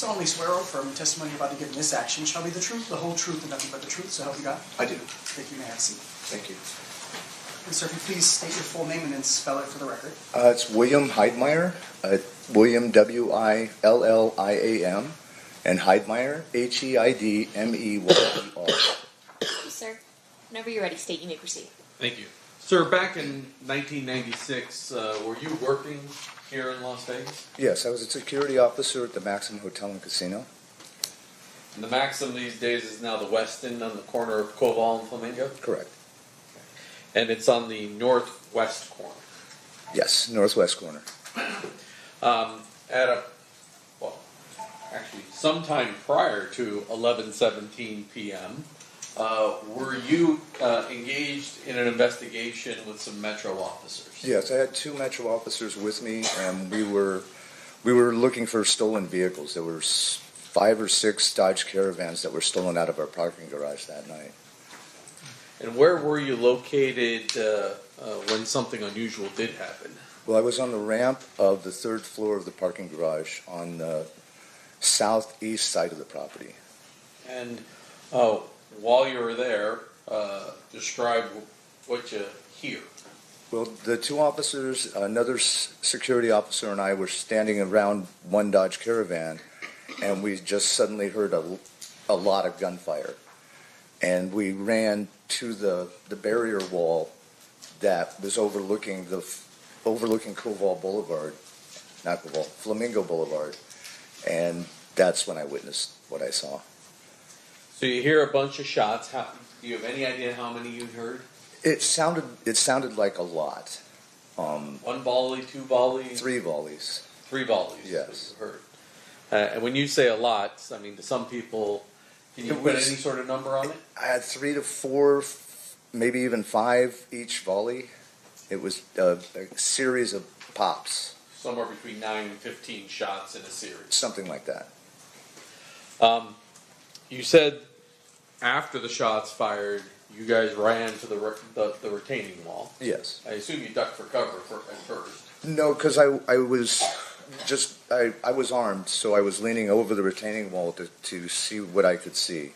Solemnly swear or affirm the testimony you're about to give in this action shall be the truth, the whole truth, and nothing but the truth, so help you God? I do. Thank you. May I have a seat? Thank you. And sir, if you please state your full name and then spell it for the record. It's William Heidmeyer, William William, and Heidmeyer, Heidmeyer. Sir, whenever you're ready, state you may proceed. Thank you. Sir, back in 1996, were you working here in Las Vegas? Yes, I was a security officer at the Maxim Hotel and Casino. And the Maxim these days is now the Westin on the corner of Koval and Flamingo? Correct. And it's on the northwest corner. Yes, northwest corner. Sometime prior to 11:17 p.m., were you engaged in an investigation with some Metro officers? Yes, I had two Metro officers with me, and we were looking for stolen vehicles. There were 5 or 6 Dodge Caravans that were stolen out of our parking garage that night. And where were you located when something unusual did happen? Well, I was on the ramp of the 3rd floor of the parking garage on the southeast side of the property. And while you were there, describe what you hear. Well, the two officers, another security officer and I were standing around one Dodge Caravan, and we just suddenly heard a lot of gunfire. And we ran to the barrier wall that was overlooking Koval Boulevard, not Koval, Flamingo Boulevard, and that's when I witnessed what I saw. So you hear a bunch of shots. Do you have any idea how many you heard? It sounded like a lot. 1 volley, 2 volleys? 3 volleys. 3 volleys. Yes. You heard. And when you say a lot, I mean, to some people, can you put any sort of number on it? I had 3 to 4, maybe even 5 each volley. It was a series of pops. Somewhere between 9 and 15 shots in a series. Something like that. You said after the shots fired, you guys ran to the retaining wall. Yes. I assume you ducked for cover at first. No, because I was armed, so I was leaning over the retaining wall to see what I could see.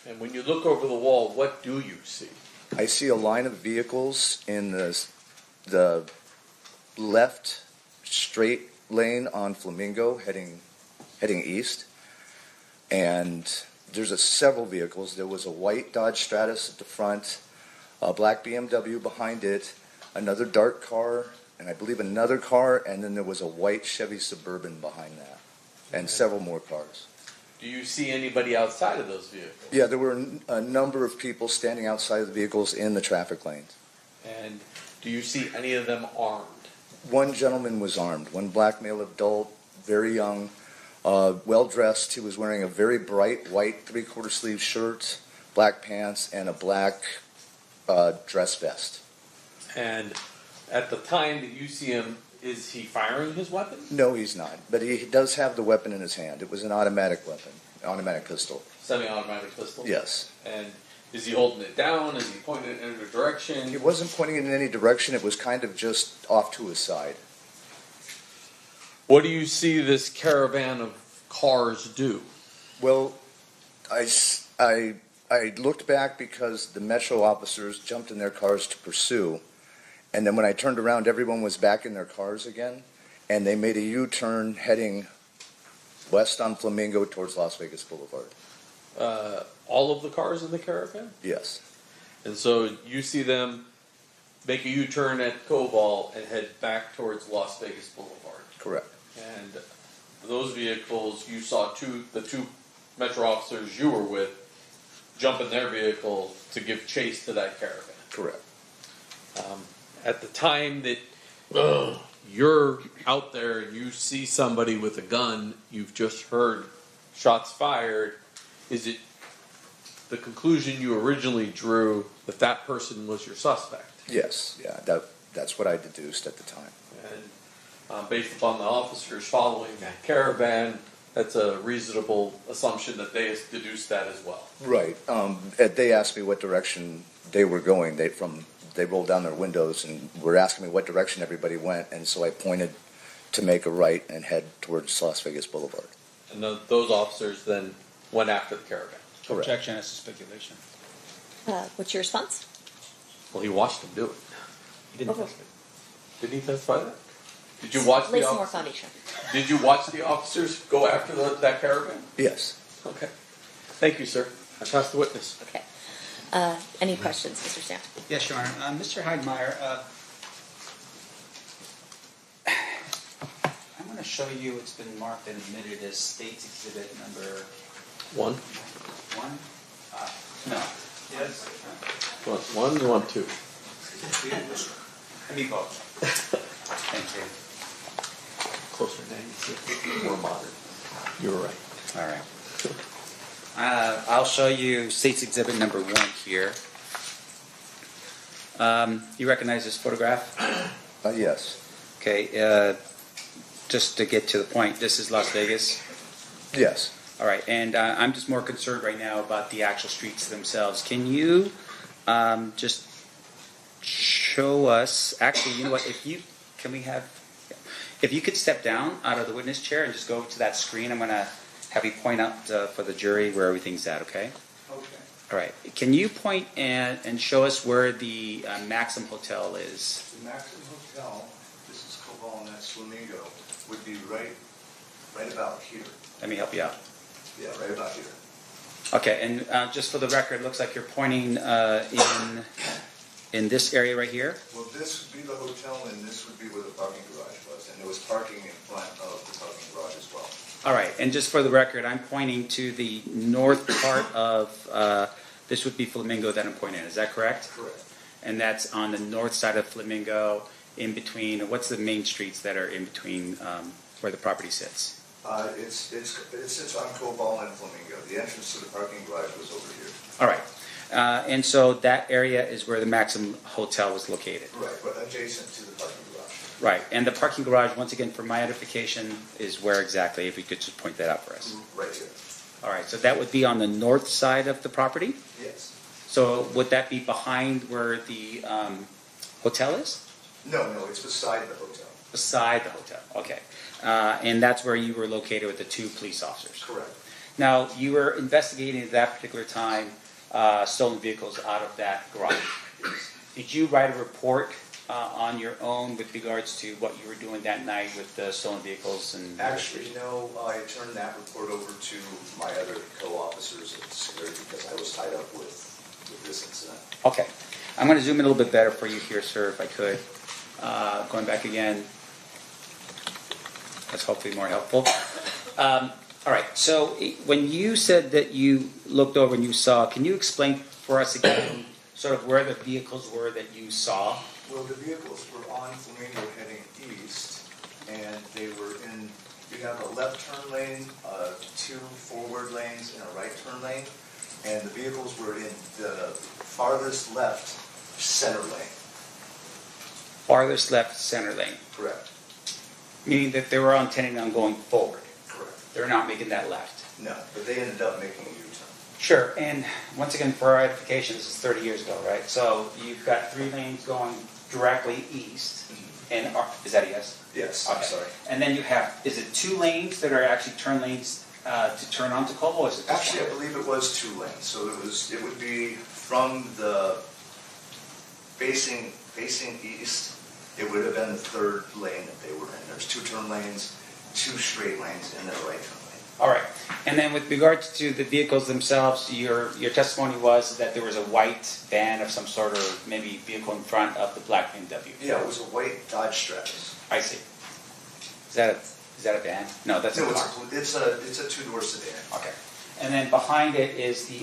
And when you look over the wall, what do you see? I see a line of vehicles in the left straight lane on Flamingo heading east, and there's several vehicles. There was a white Dodge Stratus at the front, a black BMW behind it, another dark car, and I believe another car, and then there was a white Chevy Suburban behind that, and several more cars. Do you see anybody outside of those vehicles? Yeah, there were a number of people standing outside of the vehicles in the traffic lanes. And do you see any of them armed? One gentleman was armed, one black male adult, very young, well-dressed. He was wearing a very bright white 3/4 sleeve shirt, black pants, and a black dress vest. And at the time that you see him, is he firing his weapon? No, he's not, but he does have the weapon in his hand. It was an automatic weapon, automatic pistol. Semi-automatic pistol? Yes. And is he holding it down? Is he pointing it in a direction? He wasn't pointing it in any direction. It was kind of just off to his side. What do you see this caravan of cars do? Well, I looked back because the Metro officers jumped in their cars to pursue, and then when I turned around, everyone was back in their cars again, and they made a U-turn heading west on Flamingo towards Las Vegas Boulevard. All of the cars in the caravan? Yes. And so you see them make a U-turn at Koval and head back towards Las Vegas Boulevard. Correct. And those vehicles, you saw the two Metro officers you were with jump in their vehicle to give chase to that caravan. Correct. At the time that you're out there and you see somebody with a gun, you've just heard shots fired, is it the conclusion you originally drew that person was your suspect? Yes. Yeah. That's what I deduced at the time. And based upon the officers following that caravan, that's a reasonable assumption that they deduced that as well. Right. They asked me what direction they were going. They rolled down their windows and were asking me what direction everybody went, and so I pointed to make a right and head towards Las Vegas Boulevard. And those officers then went after the caravan. Correct. Objection as to speculation. What's your response? Well, he watched them do it. He didn't Okay. testify. Did he testify that? Did you watch Lay the some more officers? foundation. Did you watch the officers go after that caravan? Yes. Okay. Thank you, sir. I pass the witness. Okay. Any questions, Mr. Stamp? Yes, Your Honor. Mr. Heidmeyer, I'm going to show you, it's been marked and admitted as State's Exhibit number 1. 1. No. Yes. You want 1? You want 2? Let me both. Thank you. Closer name. More modern. You were right. All right. I'll show you State's Exhibit number 1 here. You recognize this photograph? Yes. Okay. Just to get to the point, this is Las Vegas. Yes. All right, and I'm just more concerned right now about the actual streets themselves. Can you just show us? Actually, you know what? If you could step down out of the witness chair and just go to that screen, I'm going to have you point out for the jury where everything's at. Okay. Okay. All right. Can you point and show us where the Maxim Hotel is? The Maxim Hotel, this is Koval and that's Flamingo, would be right about here. Let me help you out. Yeah, right about here. Okay, and just for the record, it looks like you're pointing in this area right here. Well, this would be the hotel and this would be where the parking garage was. And there was parking in front of the parking garage as well. All right, and just for the record, I'm pointing to the north part of, this would be Flamingo that I'm pointing at, is that correct? Correct. And that's on the north side of Flamingo, in between, what's the main streets that are in between where the property sits? It sits on Koval and Flamingo. The entrance to the parking garage was over here. All right, and so that area is where the Maxim Hotel was located. Right, but adjacent to the parking garage. Right, and the parking garage, once again, for my edification, is where exactly, if you could just point that out for us. Right here. All right, so that would be on the north side of the property? Yes. So would that be behind where the hotel is? No, it's beside the hotel. Beside the hotel, okay. And that's where you were located with the 2 police officers? Correct. Now, you were investigating at that particular time stolen vehicles out of that garage. Did you write a report on your own with regards to what you were doing that night with the stolen vehicles? And Actually, no, I turned that report over to my other co-officers at security because I was tied up with this incident. Okay. I'm going to zoom in a little bit better for you here, sir, if I could. Going back again. That's hopefully more helpful. All right. So when you said that you looked over and you saw, can you explain for us again sort of where the vehicles were that you saw? Well, the vehicles were on Flamingo heading east, and they were in, you have a left turn lane, 2 forward lanes, and a right turn lane, and the vehicles were in the farthest left center lane. Farthest left center lane, Correct. meaning that they were intending on going forward. Correct. They're not making that left. No, but they ended up making a U-turn. Sure, and once again, for our edification, this is 30 years ago, right? So you've got 3 lanes going directly east, and is that a yes? Yes, Okay. I'm sorry. And then you have, is it 2 lanes that are actually turn lanes to turn onto Koval, or is it just Actually, I one? believe it was 2 lanes, so it would be from the facing east, it would have been the 3rd lane that they were in. There's 2 turn lanes, 2 straight lanes, and then a right turn lane. All right. And then with regards to the vehicles themselves, your testimony was that there was a white van of some sort, or maybe vehicle in front of the black BMW. Yeah, it was a white Dodge Stratus. I see. Is that a van? No, that's a No, car. it's a 2-door sedan. Okay. And then behind it is the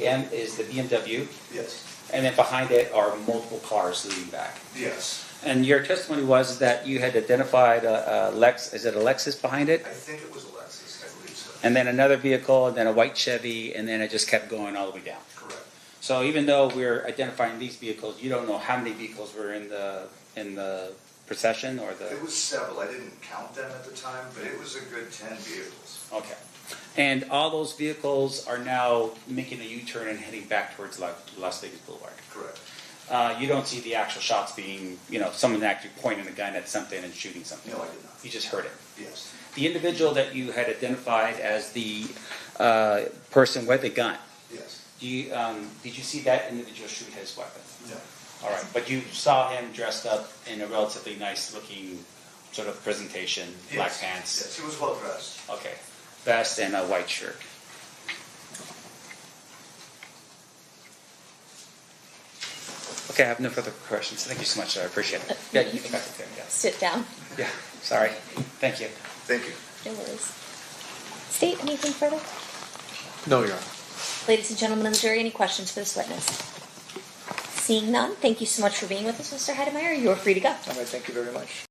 BMW, Yes. and then behind it are multiple cars leading back. Yes. And your testimony was that you had identified a Lex. Is it a Lexus behind it? I think it was a Lexus, I believe so. And then another vehicle, and then a white Chevy, and then it just kept going all the way down. Correct. So even though we're identifying these vehicles, you don't know how many vehicles were in the procession or the. It was several. I didn't count them at the time, but it was a good 10 vehicles. Okay. And all those vehicles are now making a U-turn and heading back towards Las Vegas Boulevard. Correct. You don't see the actual shots being, someone actually pointing a gun at something and shooting something. No, I did not. You just heard it. Yes. The individual that you had identified as the person with the gun, Yes. did you see that individual shoot his weapon? No. All right, but you saw him dressed up in a relatively nice-looking sort of presentation, black Yes. pants. Yes, he was well dressed. Okay, vest and a white shirt. Okay, I have no further questions. Thank you so much, sir. I appreciate it. Yeah, you can back up there. Yeah. Sit down. Yeah. Sorry. Thank you. Thank you. No worries. State, anything further? No, Your Honor. Ladies and gentlemen of the jury, any questions for this witness? Seeing none, thank you so much for being with us, Mr. Heidmeyer. You are free to go. All right, thank you very much.